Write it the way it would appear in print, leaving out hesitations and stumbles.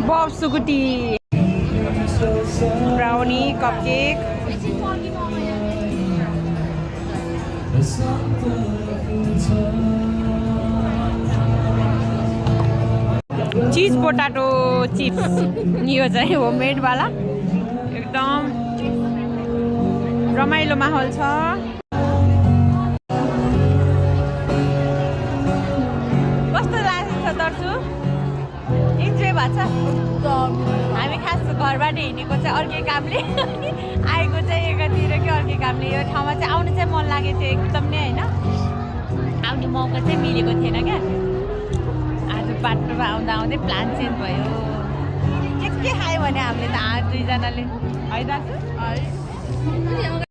बब सुकुटी brownie cupcake चीज potato chips यो चाहिँ होममेड वाला एकदम रमाइलो माहौल छ कस्तो लाग्छ दर्शु इन्जोय भएको छ हामी खास घरबाट हिँडेको चाहिँ अर्कै कामले आएको चाहिँ एकातिर कि अर्कै कामले यो ठाउँमा चाहिँ आउनु चाहिँ मन लागेको थियो एकदम नै होइन आउने मौका चाहिँ मिलेको थिएन क्या आज बाटोमा आउँदा आउँदै प्लान चेन्ज भयो के खायो भने हामीले त दुईजनाले है दाजु